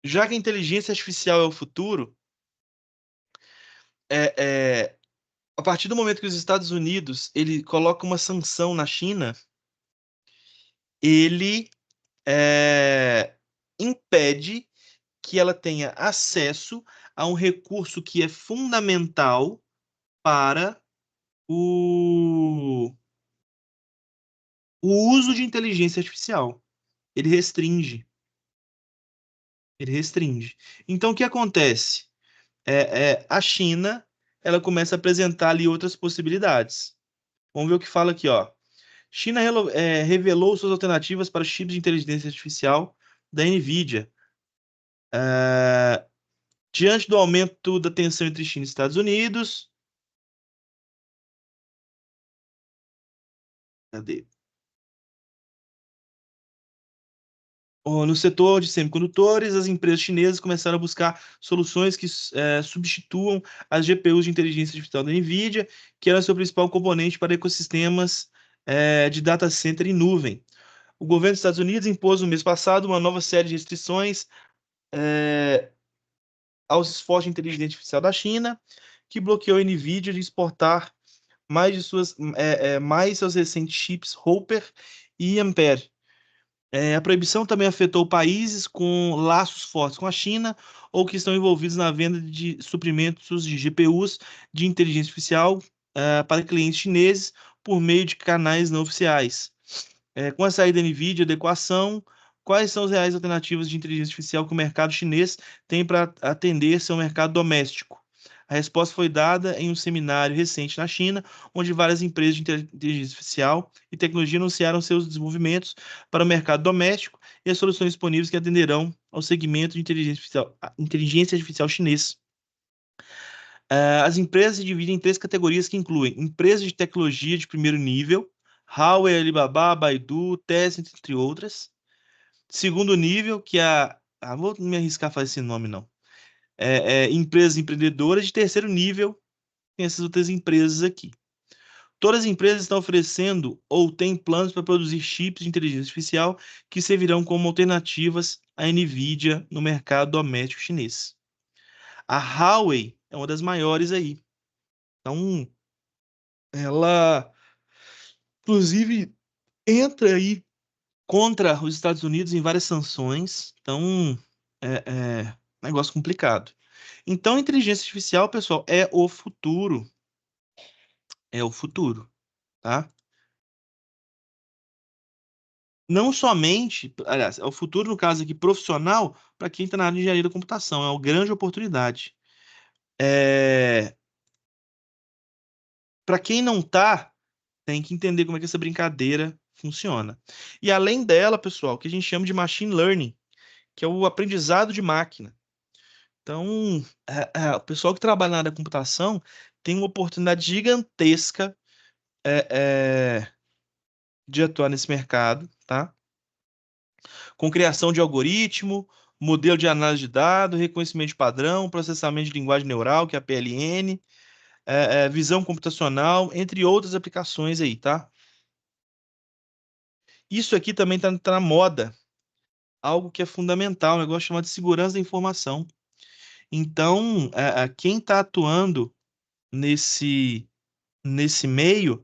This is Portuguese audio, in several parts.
Já que a inteligência artificial é o futuro, é, a partir do momento que os Estados Unidos ele coloca uma sanção na China, ele é, impede que ela tenha acesso a um recurso que é fundamental para o, o uso de inteligência artificial. Ele restringe, ele restringe. Então, o que acontece? A China, ela começa a apresentar ali outras possibilidades. Vamos ver o que fala aqui, ó. China revelou suas alternativas para chips de inteligência artificial da NVIDIA. É, diante do aumento da tensão entre China e Estados Unidos, cadê? No setor de semicondutores, as empresas chinesas começaram a buscar soluções que substituam as GPUs de inteligência artificial da NVIDIA, que era seu principal componente para ecossistemas de data center em nuvem. O governo dos Estados Unidos impôs no mês passado uma nova série de restrições é, aos esforços de inteligência artificial da China, que bloqueou a NVIDIA de exportar mais seus recentes chips Hopper e Ampere. A proibição também afetou países com laços fortes com a China ou que estão envolvidos na venda de suprimentos de GPUs de inteligência artificial para clientes chineses por meio de canais não oficiais. Com a saída da NVIDIA da equação, quais são as reais alternativas de inteligência artificial que o mercado chinês tem para atender seu mercado doméstico? A resposta foi dada em um seminário recente na China, onde várias empresas de inteligência artificial e tecnologia anunciaram seus desenvolvimentos para o mercado doméstico e as soluções disponíveis que atenderão ao segmento de inteligência artificial chinês. As empresas se dividem em três categorias que incluem empresas de tecnologia de primeiro nível, Huawei, Alibaba, Baidu, Tencent, entre outras. Segundo nível, que é vou me arriscar a fazer esse nome, não. Empresas empreendedoras. De terceiro nível, tem essas outras empresas aqui. Todas as empresas estão oferecendo ou têm planos para produzir chips de inteligência artificial que servirão como alternativas à NVIDIA no mercado doméstico chinês. A Huawei é uma das maiores aí. Então, ela, inclusive, entra aí contra os Estados Unidos em várias sanções. Então, é negócio complicado. Então, inteligência artificial, pessoal, é o futuro. É o futuro, tá? Não somente, aliás, é o futuro, no caso aqui, profissional, para quem está na área de engenharia da computação. É uma grande oportunidade. Para quem não tá, tem que entender como é que essa brincadeira funciona. E além dela, pessoal, o que a gente chama de machine learning, que é o aprendizado de máquina. Então, o pessoal que trabalha na área da computação tem uma oportunidade gigantesca de atuar nesse mercado, tá? Com criação de algoritmo, modelo de análise de dados, reconhecimento de padrão, processamento de linguagem neural, que é a PLN, visão computacional, entre outras aplicações aí, tá? Isso aqui também tá na moda, algo que é fundamental, um negócio chamado de segurança da informação. Então, quem está atuando nesse meio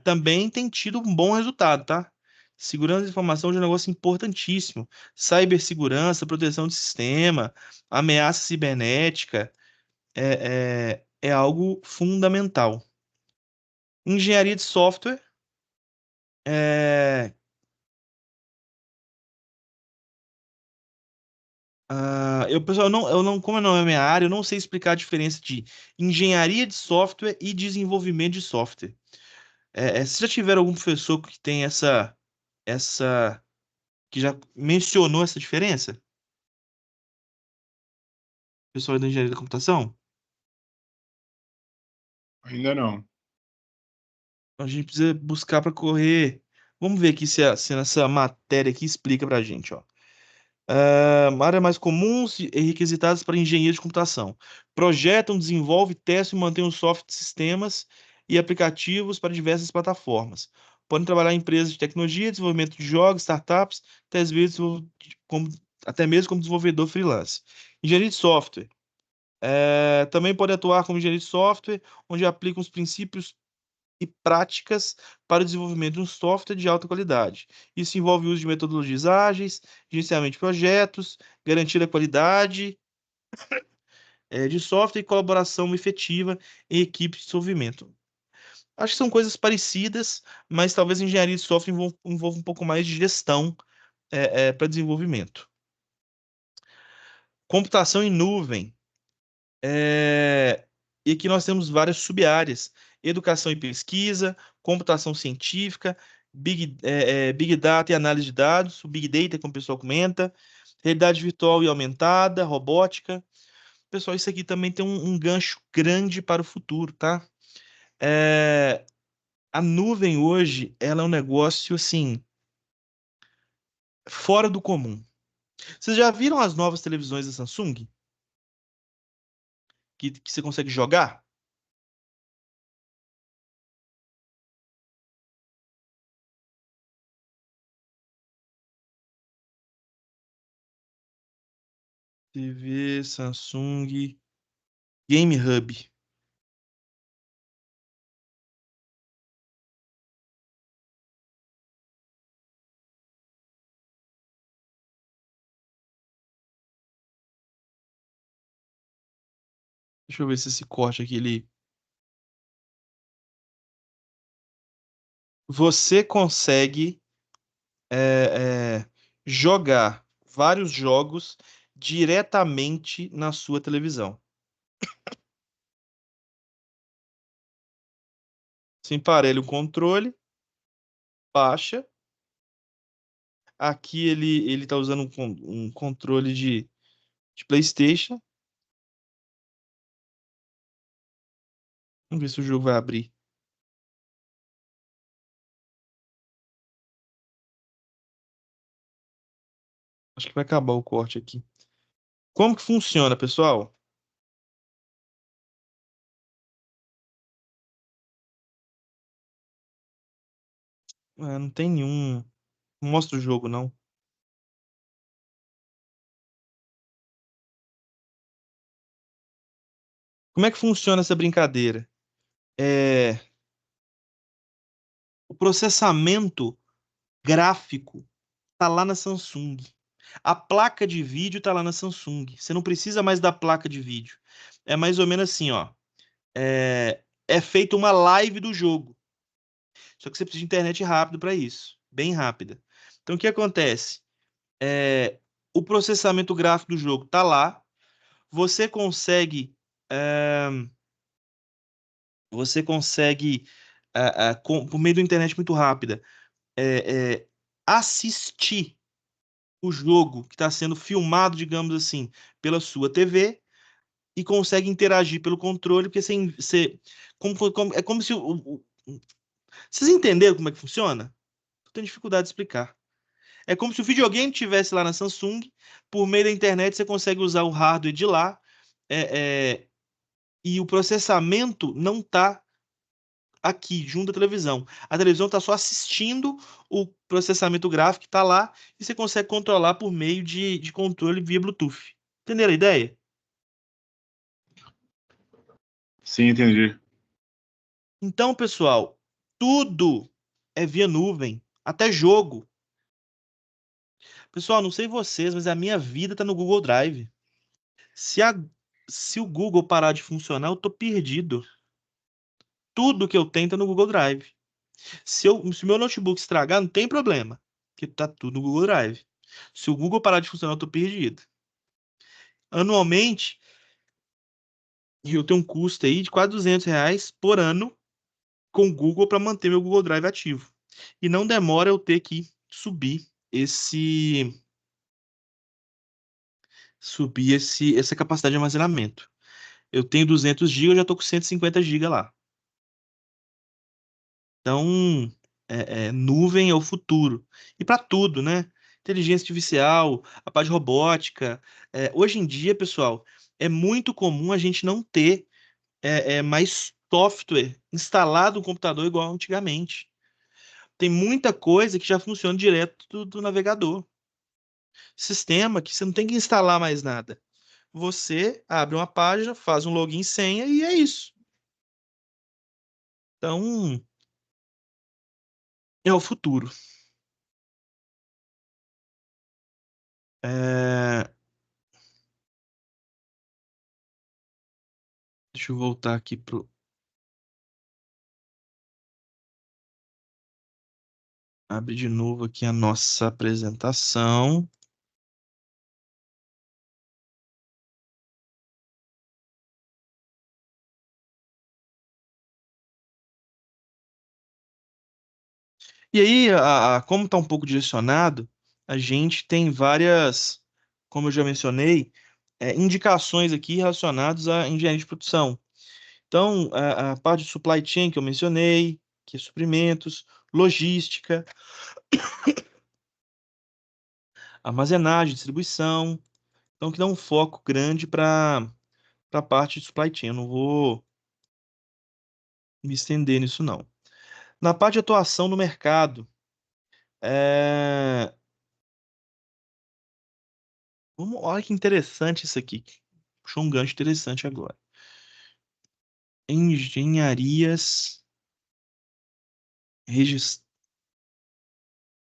também tem tido um bom resultado, tá? Segurança da informação é um negócio importantíssimo. Cibersegurança, proteção de sistema, ameaça cibernética é algo fundamental. Engenharia de software é, pessoal, como não é minha área, eu não sei explicar a diferença de engenharia de software e desenvolvimento de software. Vocês já tiveram algum professor que tem essa, que já mencionou essa diferença? Pessoal da engenharia da computação? Ainda não. A gente precisa buscar para correr. Vamos ver aqui se nessa matéria aqui explica para a gente, ó. Áreas mais comuns e requisitadas para engenheiros de computação. Projetam, desenvolve, testam e mantêm os software sistemas e aplicativos para diversas plataformas. Podem trabalhar em empresas de tecnologia, desenvolvimento de jogos, startups, até às vezes como até mesmo como desenvolvedor freelance. Engenharia de software. Também pode atuar como engenheiro de software, onde aplica os princípios e práticas para o desenvolvimento de um software de alta qualidade. Isso envolve o uso de metodologias ágeis, gerenciamento de projetos, garantir a qualidade, de software e colaboração efetiva em equipe de desenvolvimento. Acho que são coisas parecidas, mas talvez a engenharia de software envolva um pouco mais de gestão para desenvolvimento. Computação em nuvem. E aqui nós temos várias sub-áreas: educação e pesquisa, computação científica, Big Data e análise de dados, o Big Data, como o pessoal comenta, realidade virtual e aumentada, robótica. Pessoal, isso aqui também tem um gancho grande para o futuro, tá? É, a nuvem hoje, ela é um negócio, assim, fora do comum. Vocês já viram as novas televisões da Samsung? Que você consegue jogar? TV, Samsung, Game Hub. Deixa eu ver se esse corte aqui ele. Você consegue jogar vários jogos diretamente na sua televisão. Você emparelha o controle, baixa. Aqui ele tá usando um controle de PlayStation. Vamos ver se o jogo vai abrir. Acho que vai acabar o corte aqui. Como que funciona, pessoal? Não tem nenhum. Não mostra o jogo, não. Como é que funciona essa brincadeira? É, o processamento gráfico tá lá na Samsung. A placa de vídeo tá lá na Samsung. Você não precisa mais da placa de vídeo. É mais ou menos assim, ó. É feita uma live do jogo. Só que você precisa de internet rápido para isso, bem rápida. Então o que acontece? É, o processamento gráfico do jogo tá lá. Você consegue, é, você consegue por meio da internet muito rápida, assistir o jogo que está sendo filmado, digamos assim, pela sua TV e consegue interagir pelo controle, porque é como se vocês entenderam como é que funciona? Eu tenho dificuldade de explicar. É como se o videogame tivesse lá na Samsung, por meio da internet você consegue usar o hardware de lá, é, é, e o processamento não está aqui, junto à televisão. A televisão está só assistindo o processamento gráfico que está lá e você consegue controlar por meio de controle via Bluetooth. Entenderam a ideia? Sim, entendi. Então, pessoal, tudo é via nuvem, até jogo. Pessoal, não sei vocês, mas a minha vida está no Google Drive. Se, a- Se o Google parar de funcionar, eu tô perdido. Tudo que eu tenho tá no Google Drive. Se o meu notebook estragar, não tem problema, porque tá tudo no Google Drive. Se o Google parar de funcionar, eu tô perdido. Anualmente, eu tenho um custo aí de quase R$ 200 por ano com o Google para manter meu Google Drive ativo. E não demora eu ter que essa capacidade de armazenamento. Eu tenho 200 GB, eu já tô com 150 GB lá. Então, nuvem é o futuro. E para tudo, né? Inteligência artificial, a parte de robótica. Hoje em dia, pessoal, é muito comum a gente não ter mais software instalado no computador igual antigamente. Tem muita coisa que já funciona direto do navegador. sistema que você não tem que instalar mais nada. Você abre uma página, faz um login e senha e é isso. Então, é o futuro. É, Deixa eu voltar aqui pro. Abre de novo aqui a nossa apresentação. E aí, como está um pouco direcionado, a gente tem várias, como eu já mencionei, indicações aqui relacionadas à engenharia de produção. Então, a parte de supply chain que eu mencionei, que é suprimentos, logística, armazenagem, distribuição. Então, que dá um foco grande para a parte de supply chain. Eu não vou me estender nisso, não. Na parte de atuação no mercado, é... olha que interessante isso aqui. Puxou um gancho interessante agora. Engenharias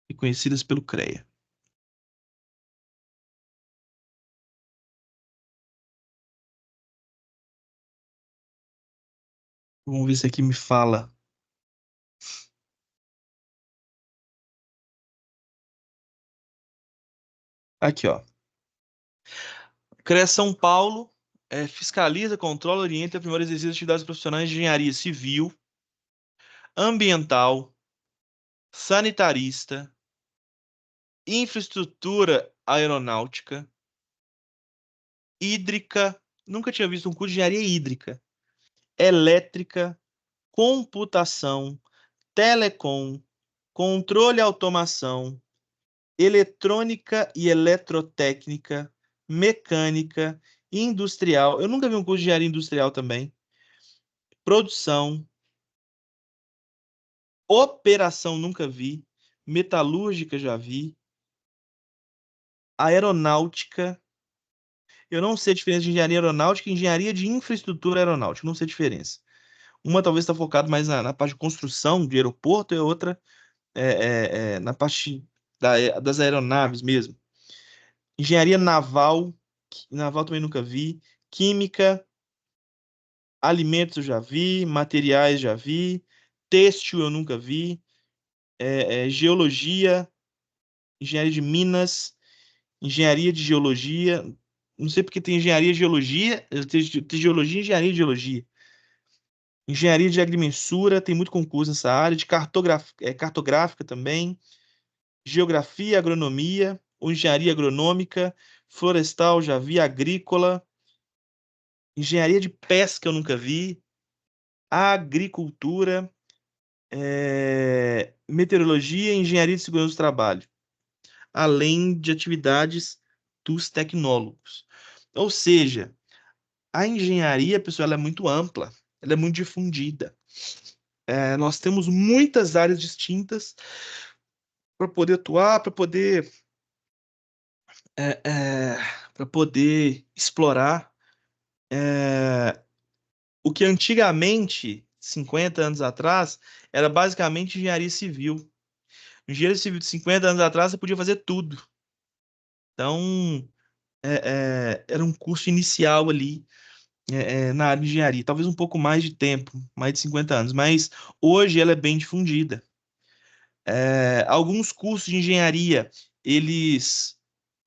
reconhecidas pelo CREA. Vamos ver se aqui me fala. Aqui, ó. CREA São Paulo fiscaliza, controla, orienta e aprimora exercício de atividades profissionais de engenharia civil, ambiental, sanitarista, infraestrutura aeronáutica, hídrica, nunca tinha visto um curso de engenharia hídrica, elétrica, computação, telecom, controle e automação, eletrônica e eletrotécnica, mecânica, industrial. Eu nunca vi um curso de engenharia industrial também. Produção, operação nunca vi, metalúrgica já vi, aeronáutica. Eu não sei a diferença de engenharia aeronáutica e engenharia de infraestrutura aeronáutica. Não sei a diferença. Uma talvez está focada mais na parte de construção de aeroporto e a outra na parte das aeronaves mesmo. Engenharia naval, naval também nunca vi. Química, alimentos eu já vi, materiais já vi, têxtil eu nunca vi, geologia, engenharia de minas, engenharia de geologia. Não sei porque tem engenharia de geologia, tem geologia e engenharia de geologia. Engenharia de agrimensura, tem muito concurso nessa área, de cartográfica também, geografia, agronomia, ou engenharia agronômica, florestal, já vi, agrícola, engenharia de pesca eu nunca vi, agricultura, meteorologia e engenharia de segurança do trabalho, além de atividades dos tecnólogos. Ou seja, a engenharia, pessoal, ela é muito ampla, ela é muito difundida. Nós temos muitas áreas distintas para poder atuar, é, é, para poder explorar o que antigamente, 50 anos atrás, era basicamente engenharia civil. Engenharia civil de 50 anos atrás você podia fazer tudo. Então, era um curso inicial ali na área de engenharia, talvez um pouco mais de tempo, mais de 50 anos, mas hoje ela é bem difundida. Alguns cursos de engenharia, eles,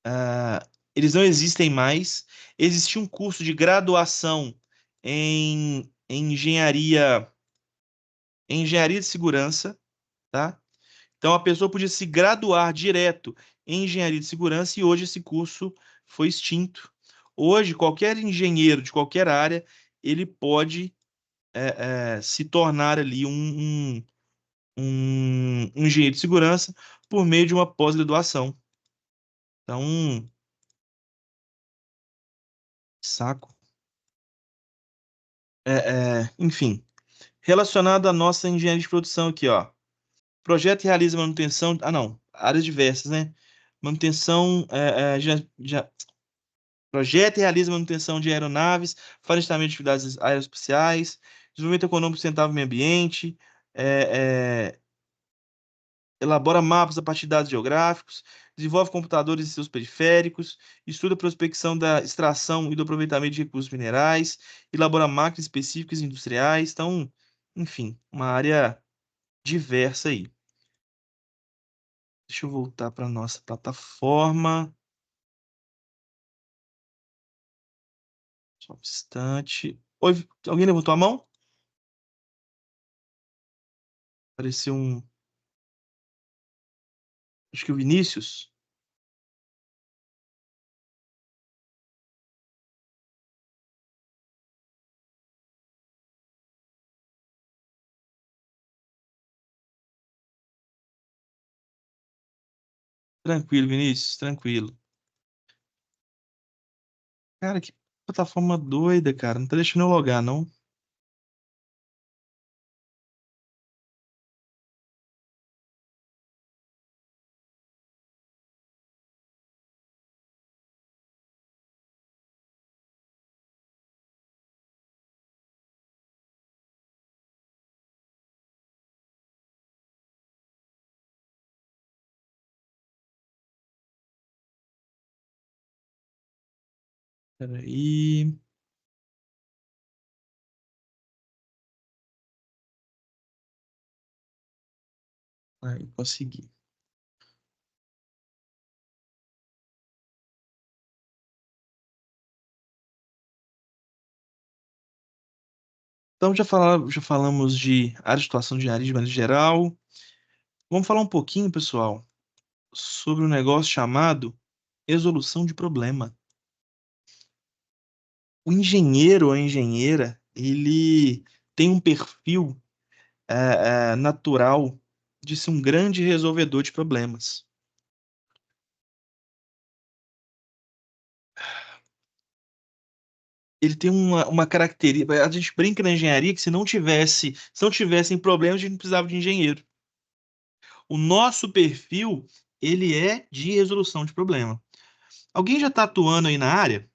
ah, eles não existem mais. Existia um curso de graduação em engenharia de segurança, tá? Então a pessoa podia se graduar direto em engenharia de segurança e hoje esse curso foi extinto. Hoje, qualquer engenheiro de qualquer área, ele pode se tornar ali um engenheiro de segurança por meio de uma pós-graduação. Então, saco. Enfim, relacionado à nossa engenharia de produção aqui, ó. Projeto e realiza manutenção. Ah, não. Áreas diversas, né? manutenção, projeta e realiza manutenção de aeronaves, fornecimento de atividades aeroespaciais, desenvolvimento econômico sustentável e meio ambiente, é, é, elabora mapas a partir de dados geográficos, desenvolve computadores e seus periféricos, estuda a prospecção da extração e do aproveitamento de recursos minerais, elabora máquinas específicas industriais. Então, enfim, uma área diversa aí. Deixa eu voltar para a nossa plataforma. Só um instante. Oi, alguém levantou a mão? Apareceu um. Acho que o Vinícius. Tranquilo, Vinícius, tranquilo. Cara, que plataforma doida, cara. Não tá deixando eu logar, não. Peraí. Aí, consegui. Então, já falamos de área de atuação de área de maneira geral. Vamos falar um pouquinho, pessoal, sobre um negócio chamado resolução de problema. O engenheiro ou a engenheira, ele tem um perfil natural de ser um grande resolvedor de problemas. Ele tem uma característica. A gente brinca na engenharia que se não tivessem problemas, a gente não precisava de engenheiro. O nosso perfil, ele é de resolução de problema. Alguém já está atuando aí na área?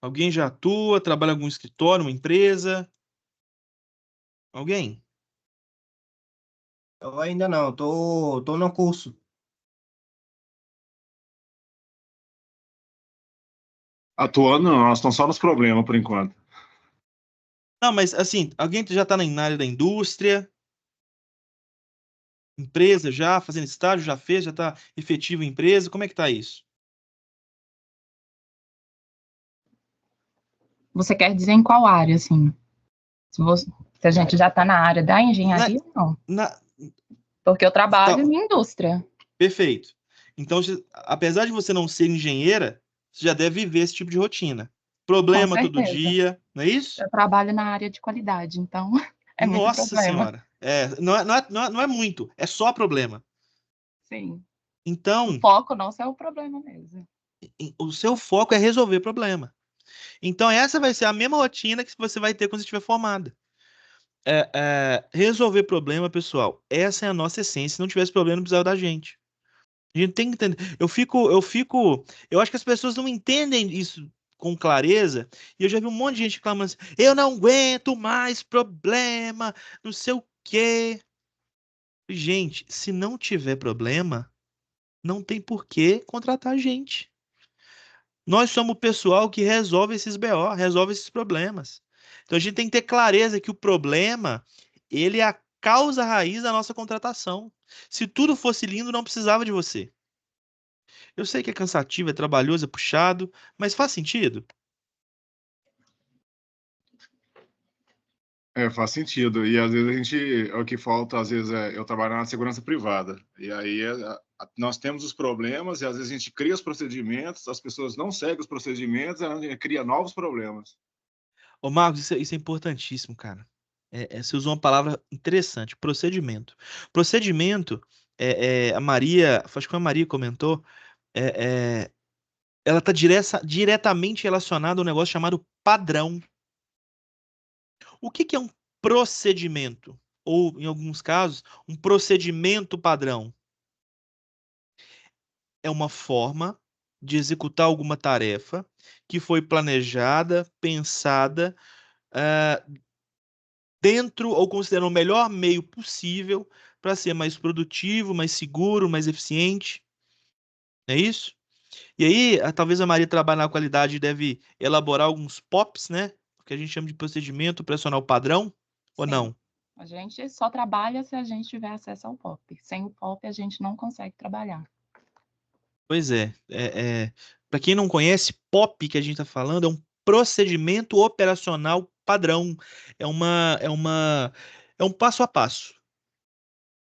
Alguém já atua, trabalha em algum escritório, uma empresa? Alguém? Eu ainda não, tô no curso. Atuando, não, nós estamos só nos problemas por enquanto. Não, mas assim, alguém já está na área da indústria, empresa já, fazendo estágio, já fez, já está efetivo em empresa? Como é que tá isso? Você quer dizer em qual área, assim? Se a gente já está na área da engenharia, não. Porque eu trabalho Tá, em indústria. perfeito. Então, apesar de você não ser engenheira, você já deve viver esse tipo de rotina. Com Problema todo certeza. dia, não é isso? Eu trabalho na área de qualidade, então é muito Nossa problema. Senhora. Não é muito, é só problema. Sim. O Então, foco nosso é o problema mesmo. o seu foco é resolver problema. Então, essa vai ser a mesma rotina que você vai ter quando você estiver formada. Resolver problema, pessoal, essa é a nossa essência. Se não tivesse problema, não precisava da gente. A gente tem que entender. Eu acho que as pessoas não entendem isso com clareza. E eu já vi um monte de gente reclamando assim: eu não aguento mais problema, não sei o quê. Gente, se não tiver problema, não tem por que contratar gente. Nós somos o pessoal que resolve esses BO, resolve esses problemas. Então a gente tem que ter clareza que o problema, ele é a causa raiz da nossa contratação. Se tudo fosse lindo, não precisava de você. Eu sei que é cansativo, é trabalhoso, é puxado, mas faz sentido? Faz sentido. E às vezes a gente, o que falta, às vezes, eu trabalho na segurança privada. E aí nós temos os problemas e às vezes a gente cria os procedimentos, as pessoas não seguem os procedimentos, a gente cria novos problemas. Ô, Marcos, isso é importantíssimo, cara. Você usou uma palavra interessante, procedimento. Procedimento, a Maria, acho que foi a Maria que comentou, é, é, ela está diretamente relacionada a um negócio chamado padrão. O que que é um procedimento, ou, em alguns casos, um procedimento padrão? É uma forma de executar alguma tarefa que foi planejada, pensada, dentro ou considerando o melhor meio possível para ser mais produtivo, mais seguro, mais eficiente. É isso? E aí, talvez a Maria trabalhe na qualidade e deve elaborar alguns POPs, né? O que a gente chama de procedimento operacional padrão, ou Sim. não? A gente só trabalha se a gente tiver acesso ao POP. Sem o POP, a gente não consegue trabalhar. Pois é. Para quem não conhece, POP que a gente está falando é um procedimento operacional padrão. É um passo a passo,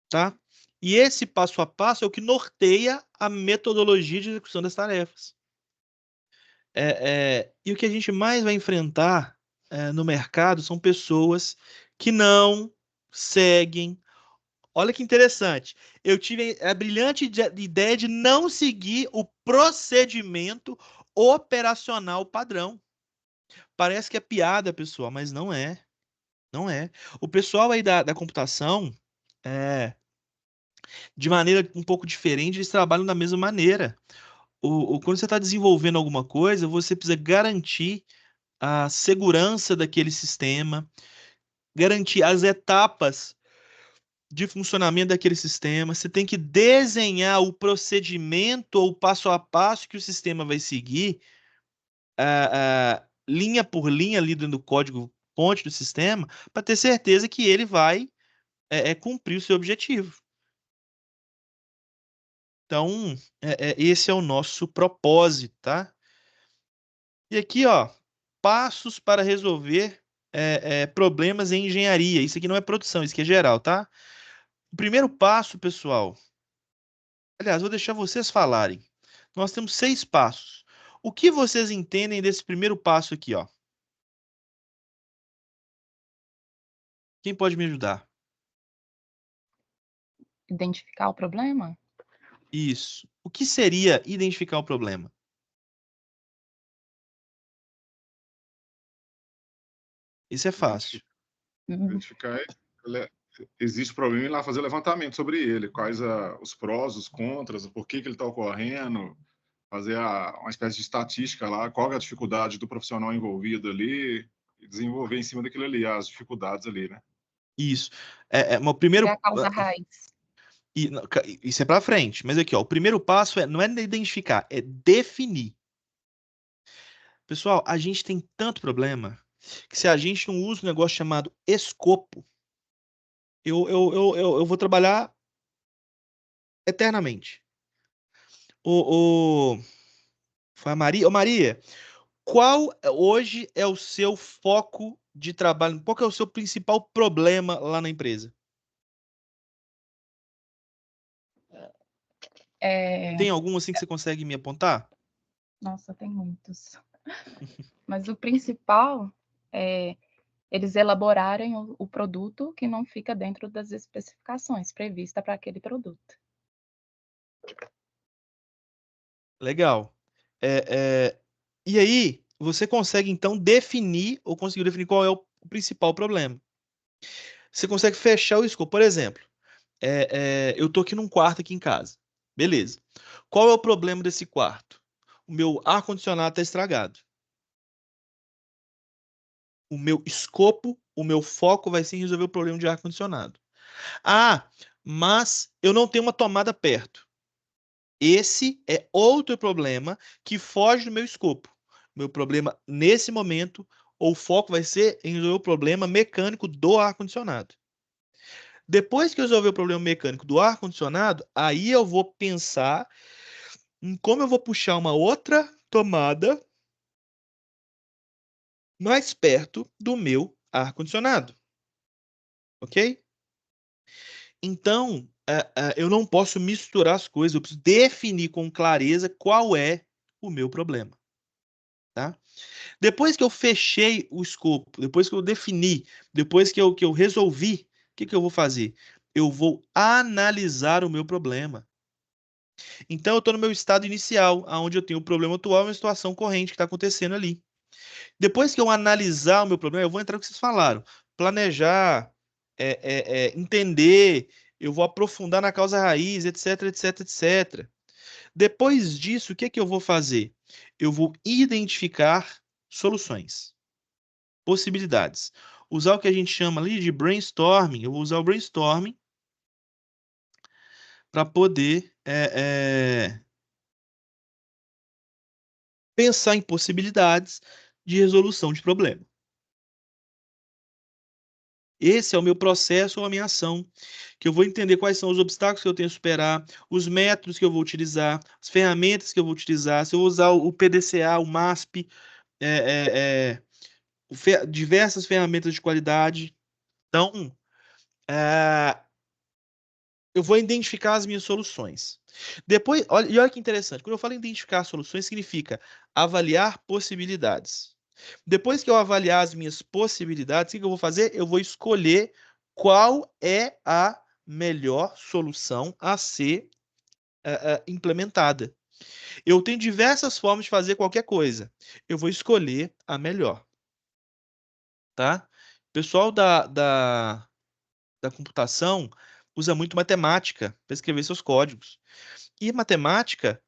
tá? E esse passo a passo é o que norteia a metodologia de execução das tarefas. E o que a gente mais vai enfrentar no mercado são pessoas que não seguem. Olha que interessante. Eu tive a brilhante ideia de não seguir o procedimento operacional padrão. Parece que é piada, pessoal, mas não é. Não é. O pessoal aí da computação, de maneira um pouco diferente, eles trabalham da mesma maneira. Quando você está desenvolvendo alguma coisa, você precisa garantir a segurança daquele sistema, garantir as etapas de funcionamento daquele sistema. Você tem que desenhar o procedimento ou o passo a passo que o sistema vai seguir, linha por linha ali dentro do código-fonte do sistema, para ter certeza que ele vai cumprir o seu objetivo. Então, esse é o nosso propósito, tá? E aqui, ó, passos para resolver problemas em engenharia. Isso aqui não é produção, isso aqui é geral, tá? O primeiro passo, pessoal. Aliás, vou deixar vocês falarem. Nós temos 6 passos. O que vocês entendem desse primeiro passo aqui, ó? Quem pode me ajudar? Identificar o problema? Isso. O que seria identificar o problema? Isso é fácil. Identificar, existe problema e lá fazer levantamento sobre ele, quais os prós, os contras, por que ele está ocorrendo, fazer uma espécie de estatística lá, qual é a dificuldade do profissional envolvido ali, e desenvolver em cima daquilo ali, as dificuldades ali, né? Isso. O primeiro. É a causa raiz. Isso é para frente. Mas aqui, ó, o primeiro passo não é identificar, é definir. Pessoal, a gente tem tanto problema que se a gente não usa um negócio chamado escopo, eu vou trabalhar eternamente. Foi a Maria. Ô, Maria, qual hoje é o seu foco de trabalho? Qual que é o seu principal problema lá na empresa? Tem algum assim que você consegue me apontar? Nossa, tem muitos. Mas o principal é eles elaborarem o produto que não fica dentro das especificações previstas para aquele produto. Legal. E aí, você consegue então definir, ou conseguiu definir qual é o principal problema. Você consegue fechar o escopo. Por exemplo, eu tô aqui num quarto aqui em casa. Beleza. Qual é o problema desse quarto? O meu ar-condicionado está estragado. O meu escopo, o meu foco vai ser em resolver o problema de ar-condicionado. Ah, mas eu não tenho uma tomada perto. Esse é outro problema que foge do meu escopo. Meu problema nesse momento, ou o foco vai ser em resolver o problema mecânico do ar-condicionado. Depois que eu resolver o problema mecânico do ar-condicionado, aí eu vou pensar em como eu vou puxar uma outra tomada mais perto do meu ar-condicionado. Ok? Então, eu não posso misturar as coisas, eu preciso definir com clareza qual é o meu problema. Tá? Depois que eu fechei o escopo, depois que eu defini, depois que eu resolvi, o que eu vou fazer? Eu vou analisar o meu problema. Então, eu estou no meu estado inicial, onde eu tenho o problema atual e uma situação corrente que está acontecendo ali. Depois que eu analisar o meu problema, eu vou entrar no que vocês falaram. planejar, entender, eu vou aprofundar na causa raiz, etc, etc, etc. Depois disso, o que é que eu vou fazer? Eu vou identificar soluções, possibilidades. Usar o que a gente chama ali de brainstorming. Eu vou usar o brainstorming para poder pensar em possibilidades de resolução de problema. Esse é o meu processo ou a minha ação, que eu vou entender quais são os obstáculos que eu tenho que superar, os métodos que eu vou utilizar, as ferramentas que eu vou utilizar, se eu vou usar o PDCA, o MASP, diversas ferramentas de qualidade. Então, eu vou identificar as minhas soluções. Depois, olha que interessante, quando eu falo identificar soluções, significa avaliar possibilidades. Depois que eu avaliar as minhas possibilidades, o que eu vou fazer? Eu vou escolher qual é a melhor solução a ser implementada. Eu tenho diversas formas de fazer qualquer coisa. Eu vou escolher a melhor. Tá? O pessoal da computação usa muito matemática para escrever seus códigos. E matemática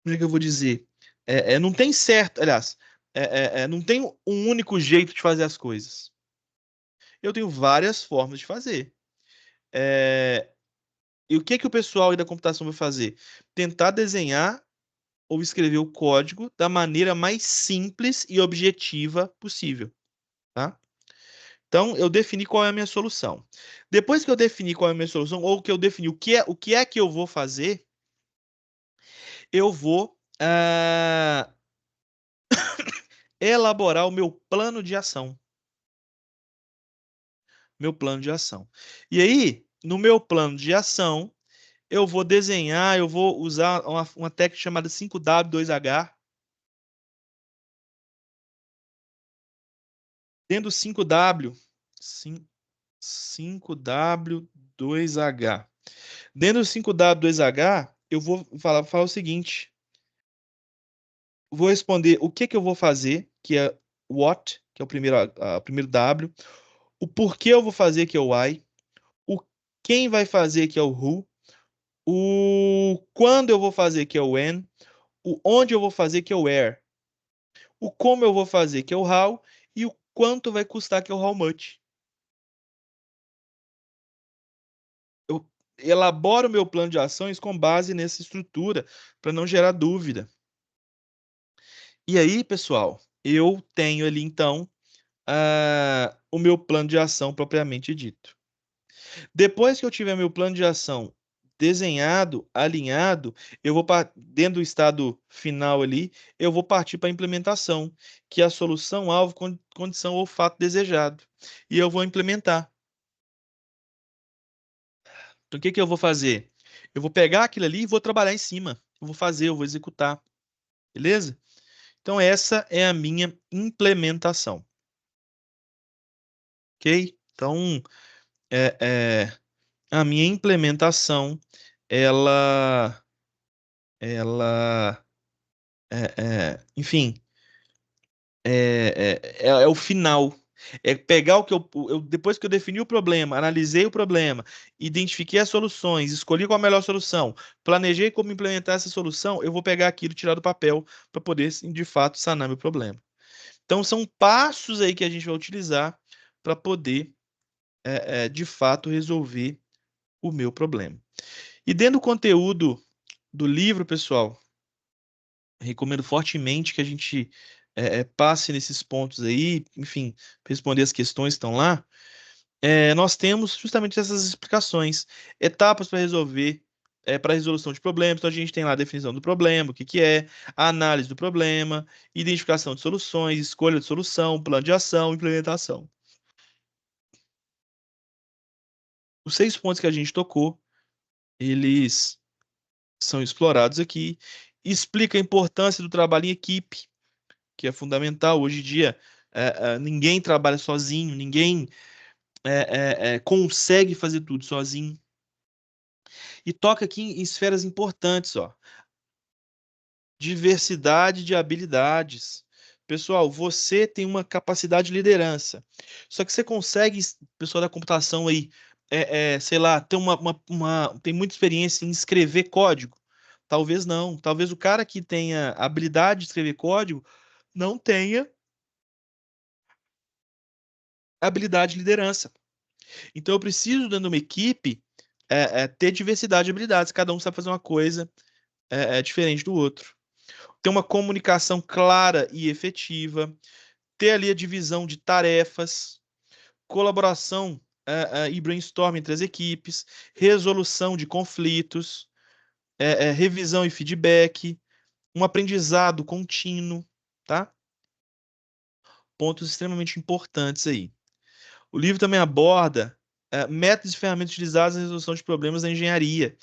como é que eu vou dizer? Não tem certo, aliás, não tem um único jeito de fazer as coisas. Eu tenho várias formas de fazer. E o que que o pessoal aí da computação vai fazer? Tentar desenhar ou escrever o código da maneira mais simples e objetiva possível, tá? Então, eu defini qual é a minha solução. Depois que eu defini qual é a minha solução, ou que eu defini o que é que eu vou fazer, eu vou elaborar o meu plano de ação. Meu plano de ação. E aí, no meu plano de ação, eu vou desenhar, eu vou usar uma técnica chamada 5W2H. Dentro do 5W2H. Dentro do 5W2H, eu vou falar o seguinte. Vou responder o que que eu vou fazer, que é what, que é o primeiro W. O porquê eu vou fazer, que é o why. O quem vai fazer, que é o who. O quando eu vou fazer, que é o when. O onde eu vou fazer, que é o where. O como eu vou fazer, que é o how. E o quanto vai custar, que é o how much. Eu elaboro o meu plano de ações com base nessa estrutura, para não gerar dúvida. E aí, pessoal, eu tenho ali, então, o meu plano de ação propriamente dito. Depois que eu tiver meu plano de ação desenhado, alinhado, eu vou dentro do estado final ali, eu vou partir para a implementação, que é a solução, alvo, condição ou fato desejado. E eu vou implementar. Então, o que que eu vou fazer? Eu vou pegar aquilo ali e vou trabalhar em cima. Eu vou fazer, eu vou executar. Beleza? Então, essa é a minha implementação. Ok? Então, é, é, a minha implementação, ela, ela, enfim, é o final. É pegar o que depois que eu defini o problema, analisei o problema, identifiquei as soluções, escolhi qual a melhor solução, planejei como implementar essa solução, eu vou pegar aquilo, tirar do papel para poder, de fato, sanar meu problema. Então, são passos aí que a gente vai utilizar para poder, de fato, resolver o meu problema. E dentro do conteúdo do livro, pessoal, recomendo fortemente que a gente passe nesses pontos aí, enfim, responder as questões que estão lá. Nós temos justamente essas explicações, etapas para resolver, para resolução de problemas. Então, a gente tem lá a definição do problema, o que que é, a análise do problema, identificação de soluções, escolha de solução, plano de ação, implementação. Os 6 pontos que a gente tocou, eles são explorados aqui. Explica a importância do trabalho em equipe, que é fundamental. Hoje em dia, ninguém trabalha sozinho, ninguém consegue fazer tudo sozinho. E toca aqui em esferas importantes, ó. diversidade de habilidades. Pessoal, você tem uma capacidade de liderança. Só que você consegue, pessoal da computação aí, sei lá, ter tem muita experiência em escrever código? Talvez não. Talvez o cara que tenha habilidade de escrever código não tenha habilidade de liderança. Então eu preciso, dentro de uma equipe, ter diversidade de habilidades. Cada um sabe fazer uma coisa diferente do outro. Ter uma comunicação clara e efetiva, ter ali a divisão de tarefas, colaboração e brainstorming entre as equipes, resolução de conflitos, revisão e feedback, um aprendizado contínuo, tá? Pontos extremamente importantes aí. O livro também aborda métodos e ferramentas utilizadas na resolução de problemas da engenharia.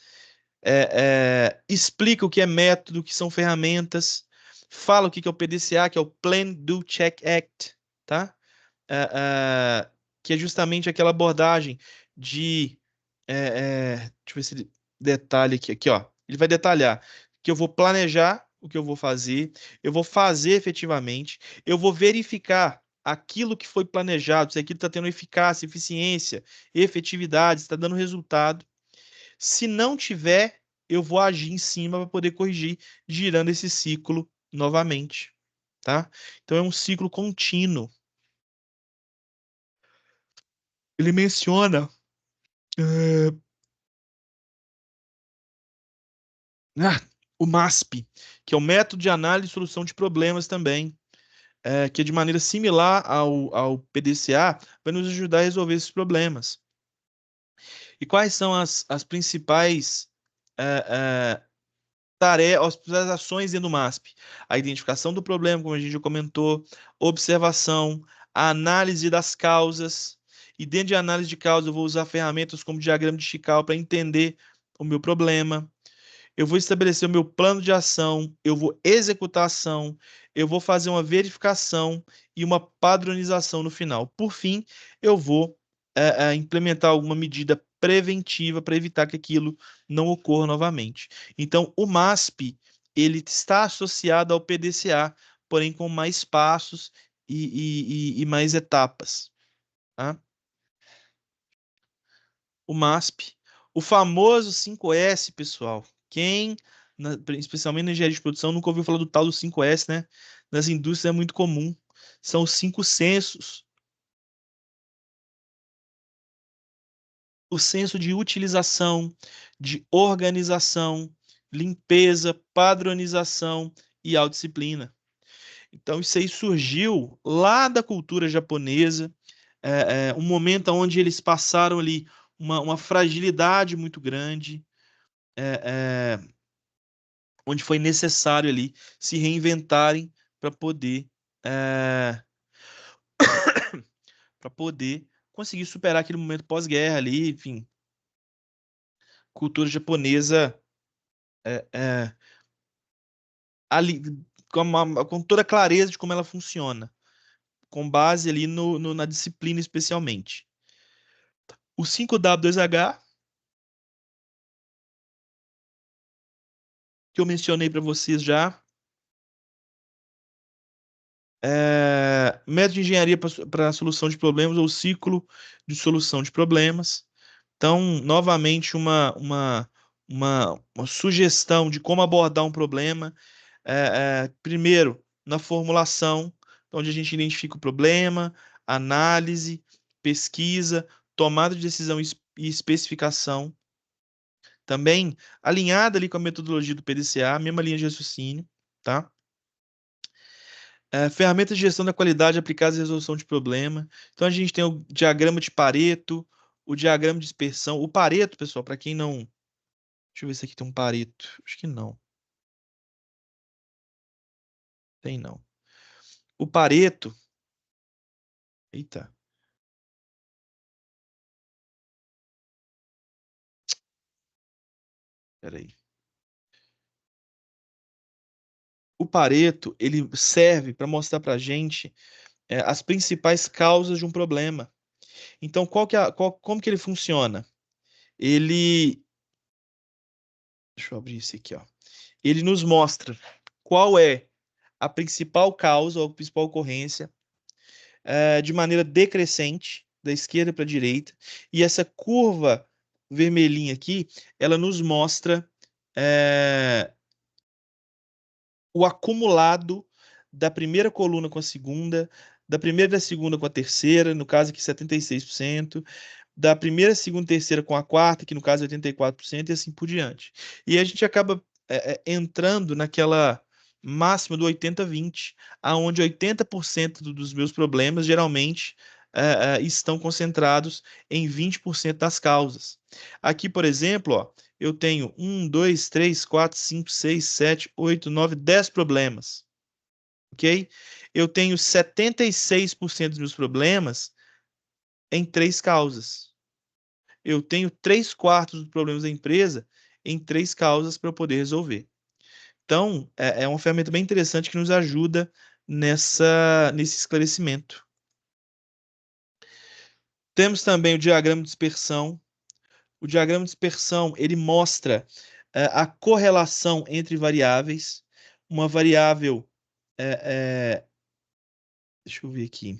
Explica o que é método, o que são ferramentas, fala o que é o PDCA, que é o Plan, Do, Check, Act, tá? Que é justamente aquela abordagem de. Deixa eu ver se ele detalha aqui, ó. Ele vai detalhar que eu vou planejar o que eu vou fazer efetivamente, eu vou verificar aquilo que foi planejado, se aquilo está tendo eficácia, eficiência, efetividade, está dando resultado. Se não tiver, eu vou agir em cima para poder corrigir, girando esse ciclo novamente, tá? Então é um ciclo contínuo. Ele menciona eh, o MASP, que é o método de análise e solução de problemas também, que é de maneira similar ao PDCA, vai nos ajudar a resolver esses problemas. E quais são as principais tarefas, as principais ações dentro do MASP? A identificação do problema, como a gente já comentou, observação, a análise das causas, e dentro de análise de causa eu vou usar ferramentas como diagrama de Chicago para entender o meu problema. Eu vou estabelecer o meu plano de ação, eu vou executar a ação, eu vou fazer uma verificação e uma padronização no final. Por fim, eu vou implementar alguma medida preventiva para evitar que aquilo não ocorra novamente. Então, o MASP, ele está associado ao PDCA, porém com mais passos e mais etapas, tá? O MASP, o famoso 5S, pessoal. Quem, especialmente na engenharia de produção, nunca ouviu falar do tal do 5S, né? Nas indústrias é muito comum. São os 5 sensos. O senso de utilização, de organização, limpeza, padronização e autodisciplina. Então, isso aí surgiu lá da cultura japonesa, um momento onde eles passaram ali uma fragilidade muito grande, é, é, onde foi necessário ali se reinventarem para poder é, para poder conseguir superar aquele momento pós-guerra ali, enfim, cultura japonesa é, é, ali com toda a clareza de como ela funciona, com base ali na disciplina especialmente. O 5W2H que eu mencionei para vocês já, método de engenharia para solução de problemas ou ciclo de solução de problemas. Então, novamente, uma sugestão de como abordar um problema. Primeiro, na formulação, onde a gente identifica o problema, análise, pesquisa, tomada de decisão e especificação. Também alinhada ali com a metodologia do PDCA, mesma linha de raciocínio, tá? Ferramentas de gestão da qualidade aplicadas à resolução de problema. Então, a gente tem o diagrama de Pareto, o diagrama de dispersão. O Pareto, pessoal, para quem não. Deixa eu ver se aqui tem um Pareto. Acho que não. Tem não. O Pareto. Eita. Peraí. O Pareto, ele serve para mostrar para a gente as principais causas de um problema. Então, como que ele funciona? Ele. Deixa eu abrir isso aqui, ó. Ele nos mostra qual é a principal causa ou a principal ocorrência de maneira decrescente, da esquerda para a direita, e essa curva vermelhinha aqui, ela nos mostra o acumulado da primeira coluna com a segunda, da primeira e da segunda com a terceira, no caso aqui 76%, da primeira, segunda e terceira com a quarta, que no caso é 84%, e assim por diante. E a gente acaba entrando naquela máxima do 80-20, aonde 80% dos meus problemas geralmente estão concentrados em 20% das causas. Aqui, por exemplo, ó, eu tenho 1, 2, 3, 4, 5, 6, 7, 8, 9, 10 problemas. Ok? Eu tenho 76% dos meus problemas em 3 causas. Eu tenho 3/4 dos problemas da empresa em 3 causas para eu poder resolver. Então, é uma ferramenta bem interessante que nos ajuda nesse esclarecimento. Temos também o diagrama de dispersão. O diagrama de dispersão, ele mostra a correlação entre variáveis. Uma variável, deixa eu ver aqui.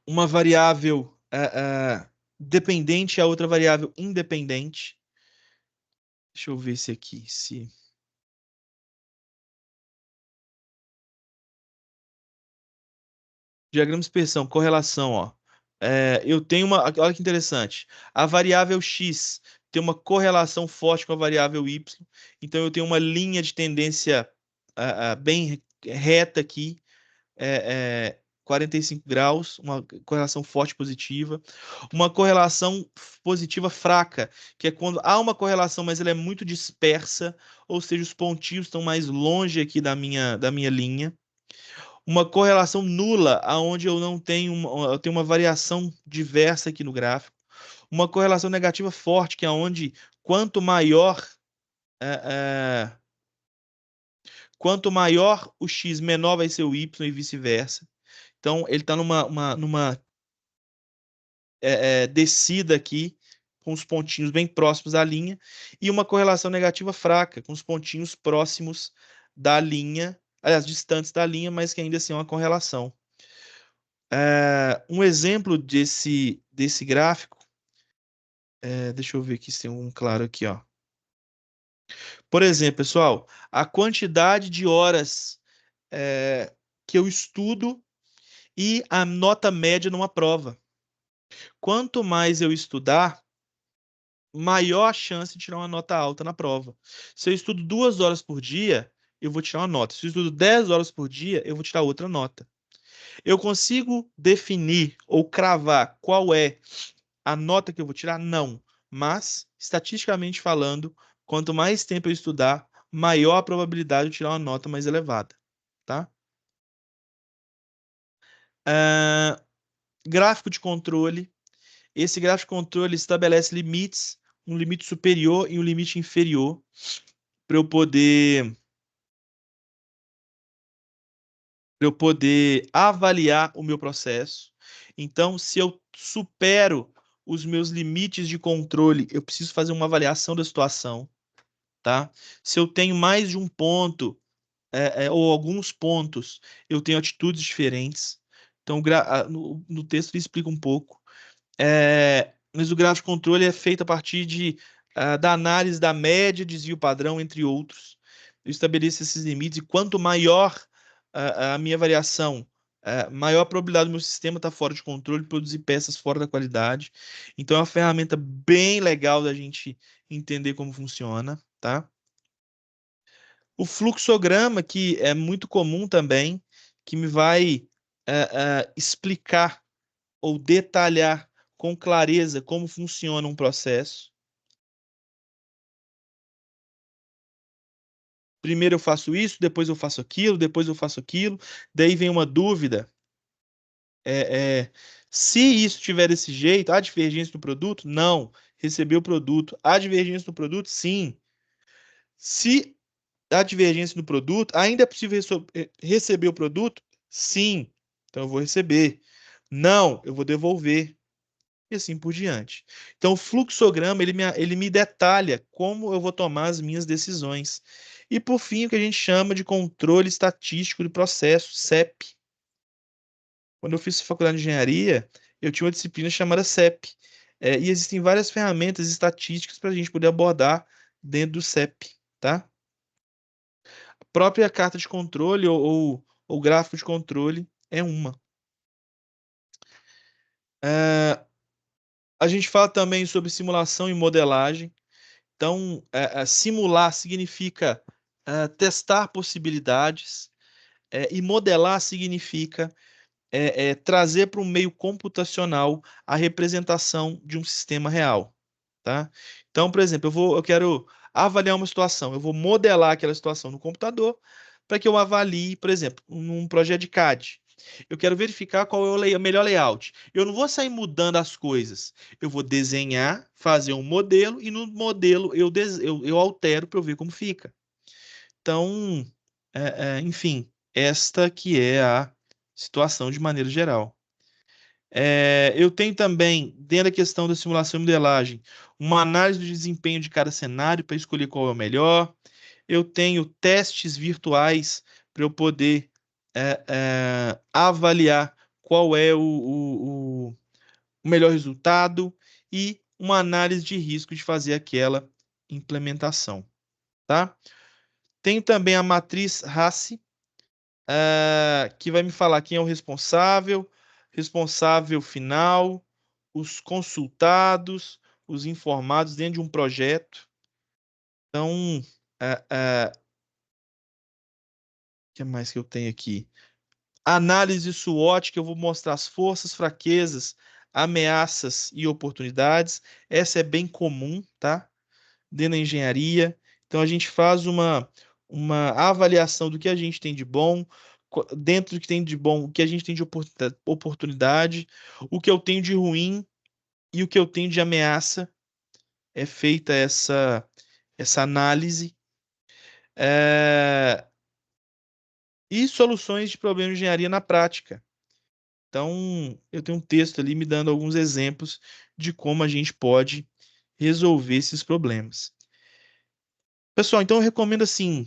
Uma variável dependente e a outra variável independente. Deixa eu ver se aqui, diagrama de dispersão, correlação, ó. Eu tenho olha que interessante. A variável x tem uma correlação forte com a variável y. Então eu tenho uma linha de tendência bem reta aqui, 45 graus, uma correlação forte positiva. Uma correlação positiva fraca, que é quando há uma correlação, mas ela é muito dispersa, ou seja, os pontinhos estão mais longe aqui da minha linha. Uma correlação nula, aonde eu tenho uma variação diversa aqui no gráfico. Uma correlação negativa forte, que é onde quanto maior o x, menor vai ser o y e vice-versa. Então, ele está numa descida aqui, com os pontinhos bem próximos da linha, e uma correlação negativa fraca, com os pontinhos próximos da linha, aliás, distantes da linha, mas que ainda assim é uma correlação. Um exemplo desse gráfico, deixa eu ver aqui se tem um claro aqui, ó. Por exemplo, pessoal, a quantidade de horas que eu estudo e a nota média numa prova. Quanto mais eu estudar, maior a chance de tirar uma nota alta na prova. Se eu estudo 2 horas por dia, eu vou tirar uma nota. Se eu estudo 10 horas por dia, eu vou tirar outra nota. Eu consigo definir ou cravar qual é a nota que eu vou tirar? Não. Mas, estatisticamente falando, quanto mais tempo eu estudar, maior a probabilidade de tirar uma nota mais elevada. Tá? Gráfico de controle. Esse gráfico de controle estabelece limites, um limite superior e um limite inferior, para eu poder avaliar o meu processo. Então, se eu supero os meus limites de controle, eu preciso fazer uma avaliação da situação, tá? Se eu tenho mais de um ponto, ou alguns pontos, eu tenho atitudes diferentes. Então, no texto ele explica um pouco. Mas o gráfico de controle é feito a partir da análise da média, desvio padrão, entre outros. Eu estabeleço esses limites, e quanto maior a minha variação, maior a probabilidade do meu sistema estar fora de controle, de produzir peças fora da qualidade. Então é uma ferramenta bem legal da gente entender como funciona, tá? O fluxograma, que é muito comum também, que me vai explicar ou detalhar com clareza como funciona um processo. Primeiro eu faço isso, depois eu faço aquilo, depois eu faço aquilo. Daí vem uma dúvida. Se isso tiver desse jeito, há divergência do produto? Não. Receber o produto. Há divergência do produto? Sim. Se há divergência no produto, ainda é possível receber o produto? Sim. Então eu vou receber. Não, eu vou devolver. E assim por diante. Então, o fluxograma, ele me detalha como eu vou tomar as minhas decisões. E, por fim, o que a gente chama de controle estatístico de processo, CEP. Quando eu fiz faculdade de engenharia, eu tinha uma disciplina chamada CEP. E existem várias ferramentas estatísticas para a gente poder abordar dentro do CEP, tá? A própria carta de controle ou gráfico de controle é uma. A gente fala também sobre simulação e modelagem. Então, simular significa testar possibilidades, e modelar significa trazer para um meio computacional a representação de um sistema real, tá? Então, por exemplo, eu quero avaliar uma situação, eu vou modelar aquela situação no computador para que eu avalie, por exemplo, num projeto de CAD. Eu quero verificar qual é o melhor layout. Eu não vou sair mudando as coisas. Eu vou desenhar, fazer um modelo e no modelo eu altero para eu ver como fica. Então, enfim, esta que é a situação de maneira geral. Eu tenho também, dentro da questão da simulação e modelagem, uma análise do desempenho de cada cenário para escolher qual é o melhor. Eu tenho testes virtuais para eu poder avaliar qual é o melhor resultado e uma análise de risco de fazer aquela implementação, tá? Tenho também a matriz RACI, que vai me falar quem é o responsável, responsável final, os consultados, os informados dentro de um projeto. Então, o que mais que eu tenho aqui? Análise SWOT, que eu vou mostrar as forças, fraquezas, ameaças e oportunidades. Essa é bem comum, tá? Dentro da engenharia. Então, a gente faz uma avaliação do que a gente tem de bom, dentro do que tem de bom, o que a gente tem de oportunidade, o que eu tenho de ruim e o que eu tenho de ameaça. É feita essa análise. E soluções de problemas de engenharia na prática. Então, eu tenho um texto ali me dando alguns exemplos de como a gente pode resolver esses problemas. Pessoal, então eu recomendo assim,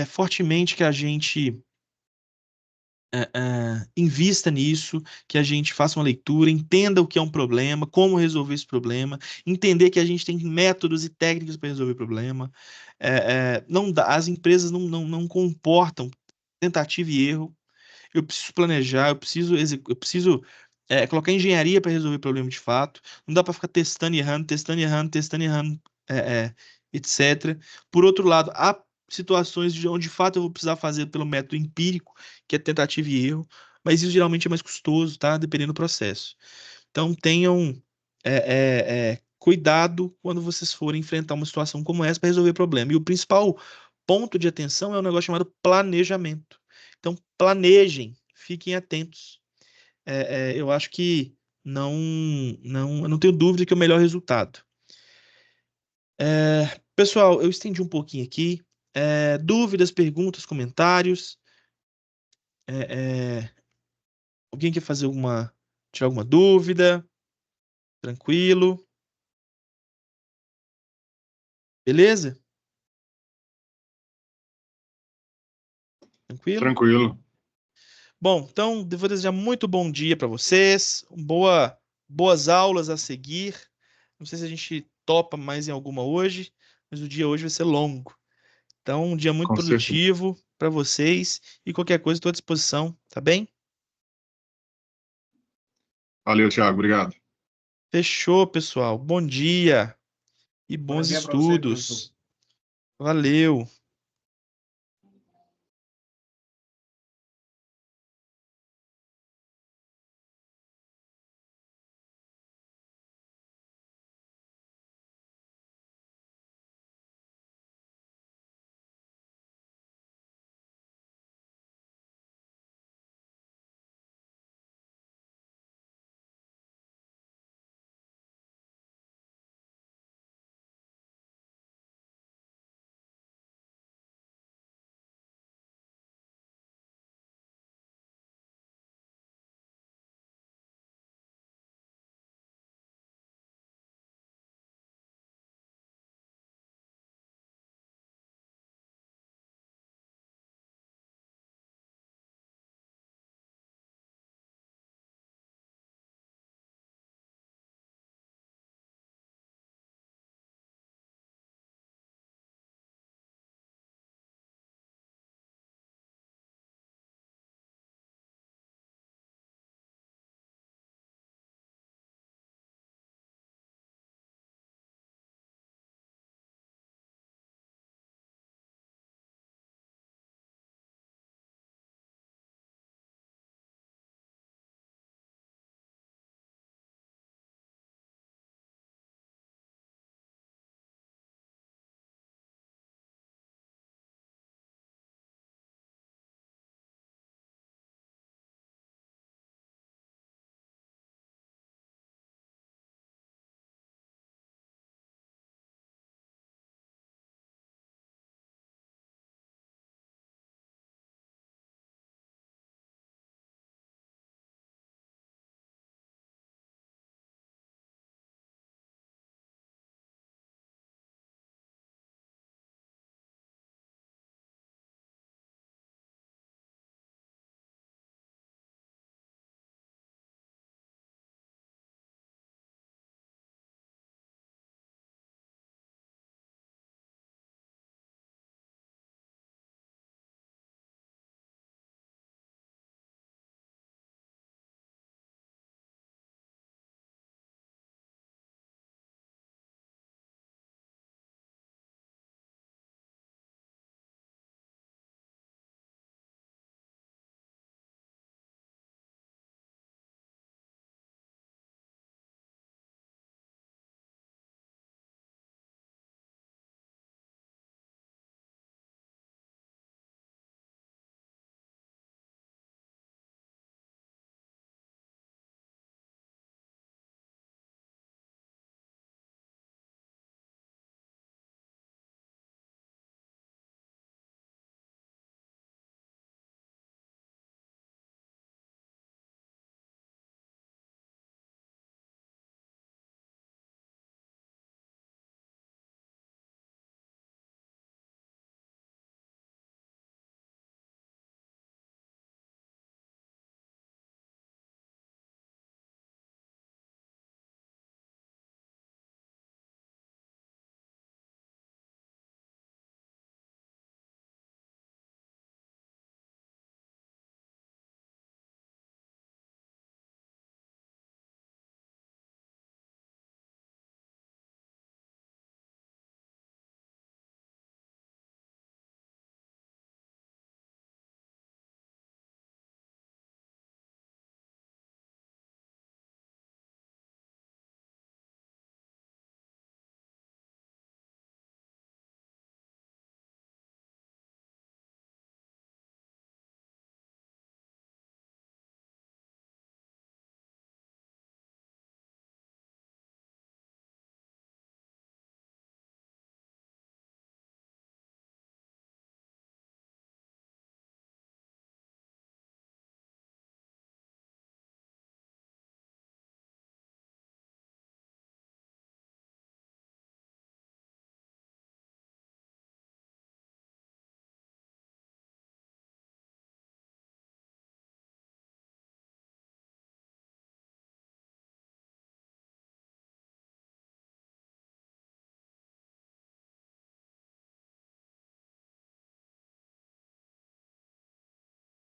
fortemente que a gente invista nisso, que a gente faça uma leitura, entenda o que é um problema, como resolver esse problema, entender que a gente tem métodos e técnicas para resolver o problema. Não dá, as empresas não comportam tentativa e erro. Eu preciso planejar, eu preciso colocar engenharia para resolver o problema de fato. Não dá para ficar testando e errando, testando e errando, testando e errando, etc. Por outro lado, há situações onde de fato eu vou precisar fazer pelo método empírico, que é tentativa e erro, mas isso geralmente é mais custoso, tá? Dependendo do processo. Então tenham cuidado quando vocês forem enfrentar uma situação como essa para resolver problema. E o principal ponto de atenção é um negócio chamado planejamento. Então planejem, fiquem atentos. Eu acho que eu não tenho dúvida que é o melhor resultado. Pessoal, eu estendi um pouquinho aqui. Dúvidas, perguntas, comentários? Alguém quer tirar alguma dúvida? Tranquilo? Beleza? Tranquilo? Tranquilo. Bom, então, vou desejar muito bom dia para vocês, boas aulas a seguir. Não sei se a gente topa mais em alguma hoje, mas o dia hoje vai ser longo. Então, um dia muito Com certeza. produtivo para vocês e qualquer coisa estou à disposição, tá bem? Valeu, Thiago. Obrigado. Fechou, pessoal. Bom dia e Bom bons dia para você, professor. estudos. Valeu.